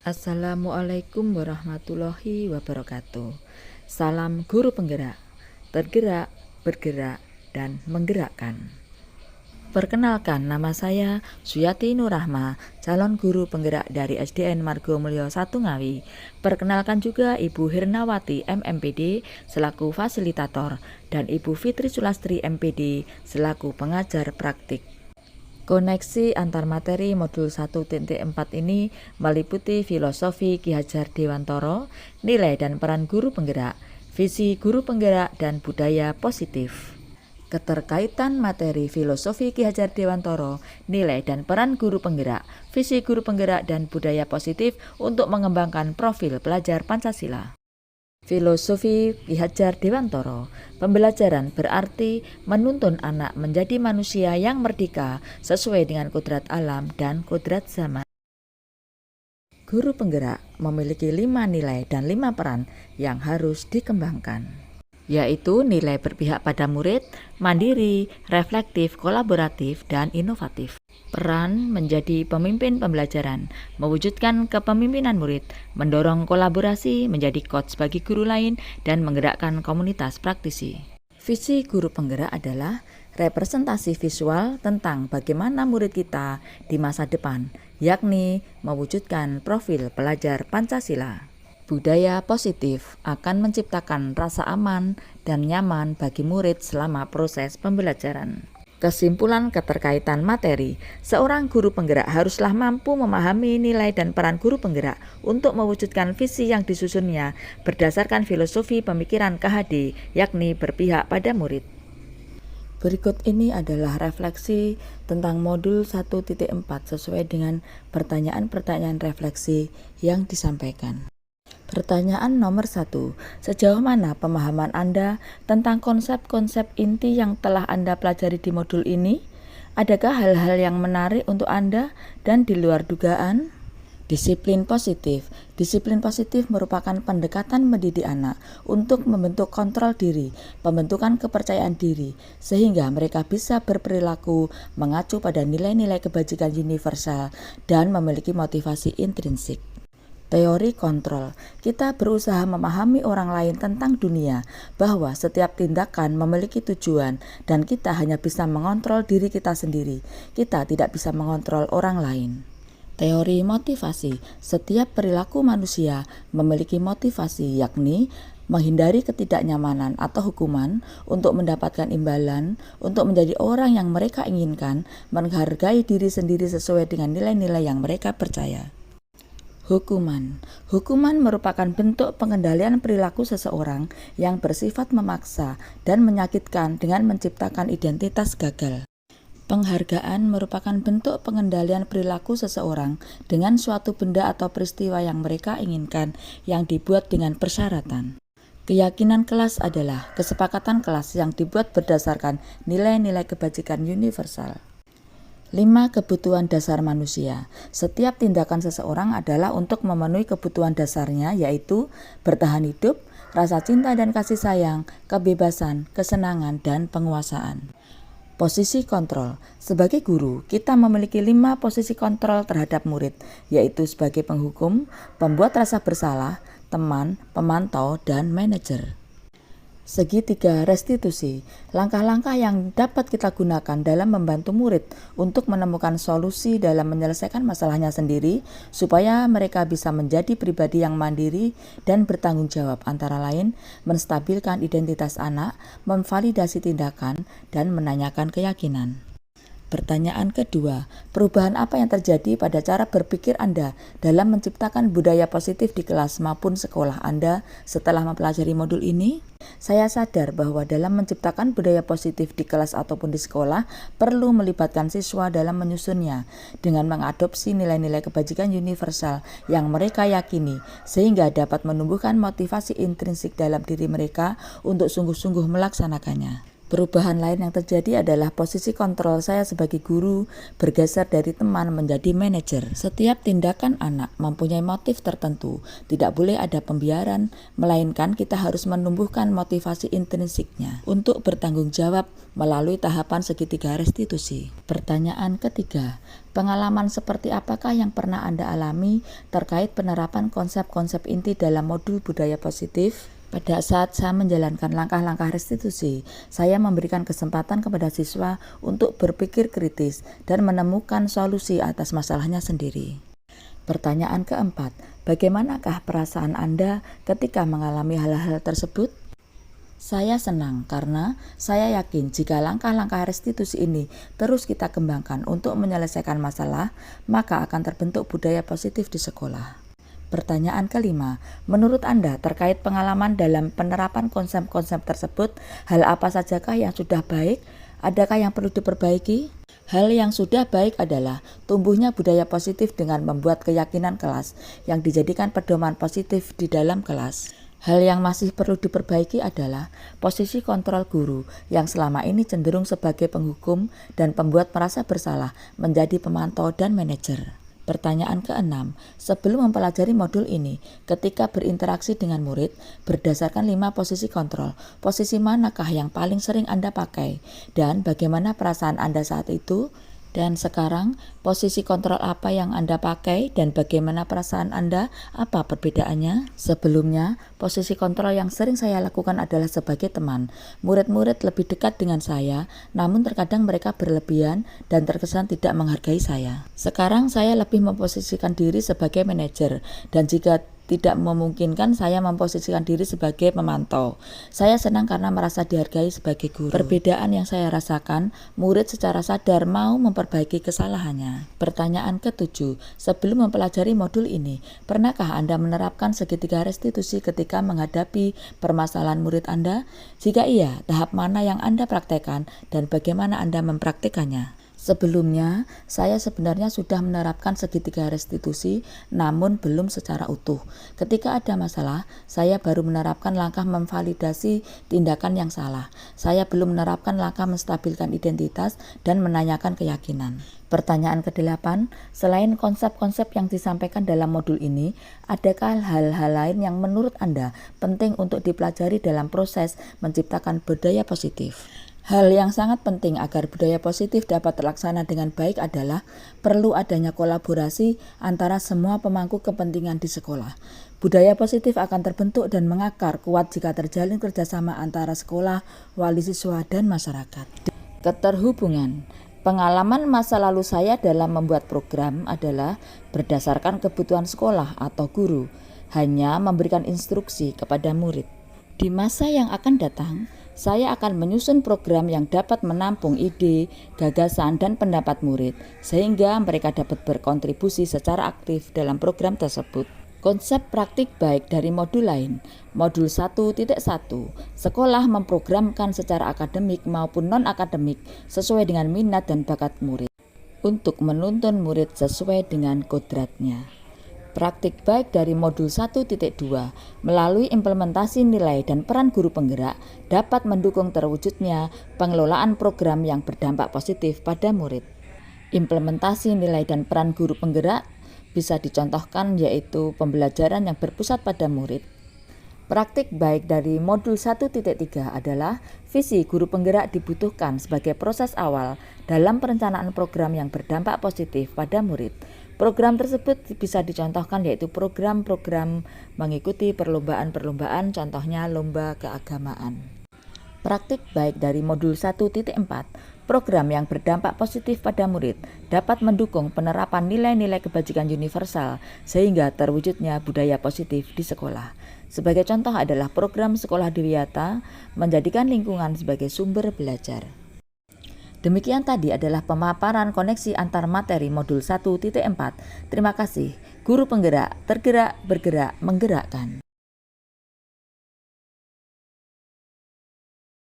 Assalamualaikum warahmatullahi wabarakatuh. Salam guru penggerak, tergerak, bergerak, dan menggerakkan. Perkenalkan, nama saya Suyati Nurrahma, calon guru penggerak dari SDN Margo Mulyo 1 Ngawi. Perkenalkan juga Ibu Hirnawati MMPD selaku fasilitator dan Ibu Fitri Sulastri MPD selaku pengajar praktik. Koneksi antar materi modul 1.4 ini meliputi filosofi Ki Hajar Dewantoro, nilai dan peran guru penggerak, visi guru penggerak, dan budaya positif. Keterkaitan materi filosofi Ki Hajar Dewantoro, nilai dan peran guru penggerak, visi guru penggerak, dan budaya positif untuk mengembangkan profil pelajar Pancasila. Filosofi Ki Hajar Dewantoro, pembelajaran berarti menuntun anak menjadi manusia yang merdeka sesuai dengan kodrat alam dan kodrat zaman. Guru penggerak memiliki 5 nilai dan 5 peran yang harus dikembangkan, yaitu nilai berpihak pada murid, mandiri, reflektif, kolaboratif, dan inovatif. Peran menjadi pemimpin pembelajaran, mewujudkan kepemimpinan murid, mendorong kolaborasi, menjadi coach bagi guru lain, dan menggerakkan komunitas praktisi. Visi guru penggerak adalah representasi visual tentang bagaimana murid kita di masa depan, yakni mewujudkan profil pelajar Pancasila. Budaya positif akan menciptakan rasa aman dan nyaman bagi murid selama proses pembelajaran. Kesimpulan keterkaitan materi, seorang guru penggerak haruslah mampu memahami nilai dan peran guru penggerak untuk mewujudkan visi yang disusunnya berdasarkan filosofi pemikiran KHD, yakni berpihak pada murid. Berikut ini adalah refleksi tentang modul 1.4 sesuai dengan pertanyaan-pertanyaan refleksi yang disampaikan. Pertanyaan nomor 1. Sejauh mana pemahaman Anda tentang konsep-konsep inti yang telah Anda pelajari di modul ini? Adakah hal-hal yang menarik untuk Anda dan di luar dugaan? Disiplin positif. Disiplin positif merupakan pendekatan mendidik anak untuk membentuk kontrol diri, pembentukan kepercayaan diri, sehingga mereka bisa berperilaku mengacu pada nilai-nilai kebajikan universal dan memiliki motivasi intrinsik. Teori kontrol. Kita berusaha memahami orang lain tentang dunia, bahwa setiap tindakan memiliki tujuan dan kita hanya bisa mengontrol diri kita sendiri. Kita tidak bisa mengontrol orang lain. Teori motivasi. Setiap perilaku manusia memiliki motivasi, yakni menghindari ketidaknyamanan atau hukuman, untuk mendapatkan imbalan, untuk menjadi orang yang mereka inginkan, menghargai diri sendiri sesuai dengan nilai-nilai yang mereka percaya. Hukuman. Hukuman merupakan bentuk pengendalian perilaku seseorang yang bersifat memaksa dan menyakitkan dengan menciptakan identitas gagal. Penghargaan merupakan bentuk pengendalian perilaku seseorang dengan suatu benda atau peristiwa yang mereka inginkan yang dibuat dengan persyaratan. Keyakinan kelas adalah kesepakatan kelas yang dibuat berdasarkan nilai-nilai kebajikan universal. 5 kebutuhan dasar manusia. Setiap tindakan seseorang adalah untuk memenuhi kebutuhan dasarnya, yaitu bertahan hidup, rasa cinta dan kasih sayang, kebebasan, kesenangan, dan penguasaan. Posisi kontrol. Sebagai guru, kita memiliki 5 posisi kontrol terhadap murid, yaitu sebagai penghukum, pembuat rasa bersalah, teman, pemantau, dan manajer. Segitiga restitusi. Langkah-langkah yang dapat kita gunakan dalam membantu murid untuk menemukan solusi dalam menyelesaikan masalahnya sendiri supaya mereka bisa menjadi pribadi yang mandiri dan bertanggung jawab, antara lain menstabilkan identitas anak, memvalidasi tindakan, dan menanyakan keyakinan. Pertanyaan kedua, perubahan apa yang terjadi pada cara berpikir Anda dalam menciptakan budaya positif di kelas maupun sekolah Anda setelah mempelajari modul ini? Saya sadar bahwa dalam menciptakan budaya positif di kelas ataupun di sekolah perlu melibatkan siswa dalam menyusunnya dengan mengadopsi nilai-nilai kebajikan universal yang mereka yakini, sehingga dapat menumbuhkan motivasi intrinsik dalam diri mereka untuk sungguh-sungguh melaksanakannya. Perubahan lain yang terjadi adalah posisi kontrol saya sebagai guru bergeser dari teman menjadi manajer. Setiap tindakan anak mempunyai motif tertentu, tidak boleh ada pembiaran, melainkan kita harus menumbuhkan motivasi intrinsiknya untuk bertanggung jawab melalui tahapan segitiga restitusi. Pertanyaan ketiga, pengalaman seperti apakah yang pernah Anda alami terkait penerapan konsep-konsep inti dalam modul budaya positif? Pada saat saya menjalankan langkah-langkah restitusi, saya memberikan kesempatan kepada siswa untuk berpikir kritis dan menemukan solusi atas masalahnya sendiri. Pertanyaan keempat, bagaimanakah perasaan Anda ketika mengalami hal-hal tersebut? Saya senang karena saya yakin jika langkah-langkah restitusi ini terus kita kembangkan untuk menyelesaikan masalah, maka akan terbentuk budaya positif di sekolah. Pertanyaan kelima, menurut Anda terkait pengalaman dalam penerapan konsep-konsep tersebut, hal apa sajakah yang sudah baik? Adakah yang perlu diperbaiki? Hal yang sudah baik adalah tumbuhnya budaya positif dengan membuat keyakinan kelas yang dijadikan pedoman positif di dalam kelas. Hal yang masih perlu diperbaiki adalah posisi kontrol guru yang selama ini cenderung sebagai penghukum dan pembuat merasa bersalah menjadi pemantau dan manajer. Pertanyaan keenam, sebelum mempelajari modul ini, ketika berinteraksi dengan murid, berdasarkan 5 posisi kontrol, posisi manakah yang paling sering Anda pakai? Dan bagaimana perasaan Anda saat itu? Dan sekarang, posisi kontrol apa yang Anda pakai dan bagaimana perasaan Anda? Apa perbedaannya? Sebelumnya, posisi kontrol yang sering saya lakukan adalah sebagai teman. Murid-murid lebih dekat dengan saya, namun terkadang mereka berlebihan dan terkesan tidak menghargai saya. Sekarang saya lebih memposisikan diri sebagai manajer, dan jika tidak memungkinkan, saya memposisikan diri sebagai pemantau. Saya senang karena merasa dihargai sebagai guru. Perbedaan yang saya rasakan, murid secara sadar mau memperbaiki kesalahannya. Pertanyaan ketujuh, sebelum mempelajari modul ini, pernahkah Anda menerapkan segitiga restitusi ketika menghadapi permasalahan murid Anda? Jika iya, tahap mana yang Anda praktekkan dan bagaimana Anda mempraktikannya? Sebelumnya, saya sebenarnya sudah menerapkan segitiga restitusi, namun belum secara utuh. Ketika ada masalah, saya baru menerapkan langkah memvalidasi tindakan yang salah. Saya belum menerapkan langkah menstabilkan identitas dan menanyakan keyakinan. Pertanyaan ke-8, selain konsep-konsep yang disampaikan dalam modul ini, adakah hal-hal lain yang menurut Anda penting untuk dipelajari dalam proses menciptakan budaya positif? Hal yang sangat penting agar budaya positif dapat terlaksana dengan baik adalah perlu adanya kolaborasi antara semua pemangku kepentingan di sekolah. Budaya positif akan terbentuk dan mengakar kuat jika terjalin kerjasama antara sekolah, wali siswa, dan masyarakat. Keterhubungan. Pengalaman masa lalu saya dalam membuat program adalah berdasarkan kebutuhan sekolah atau guru, hanya memberikan instruksi kepada murid. Di masa yang akan datang, saya akan menyusun program yang dapat menampung ide, gagasan, dan pendapat murid, sehingga mereka dapat berkontribusi secara aktif dalam program tersebut. Konsep praktik baik dari modul lain. Modul 1.1, sekolah memprogramkan secara akademik maupun non-akademik sesuai dengan minat dan bakat murid, untuk menuntun murid sesuai dengan kodratnya. Praktik baik dari modul 1.2 melalui implementasi nilai dan peran guru penggerak dapat mendukung terwujudnya pengelolaan program yang berdampak positif pada murid. Implementasi nilai dan peran guru penggerak bisa dicontohkan yaitu pembelajaran yang berpusat pada murid. Praktik baik dari modul 1.3 adalah visi guru penggerak dibutuhkan sebagai proses awal dalam perencanaan program yang berdampak positif pada murid. Program tersebut bisa dicontohkan yaitu program-program mengikuti perlombaan-perlombaan, contohnya lomba keagamaan. Praktik baik dari modul 1.4, program yang berdampak positif pada murid dapat mendukung penerapan nilai-nilai kebajikan universal sehingga terwujudnya budaya positif di sekolah. Sebagai contoh adalah program Sekolah Dwiata menjadikan lingkungan sebagai sumber belajar. Demikian tadi adalah pemaparan koneksi antar materi modul 1.4. Terima kasih. Guru penggerak, tergerak, bergerak, menggerakkan.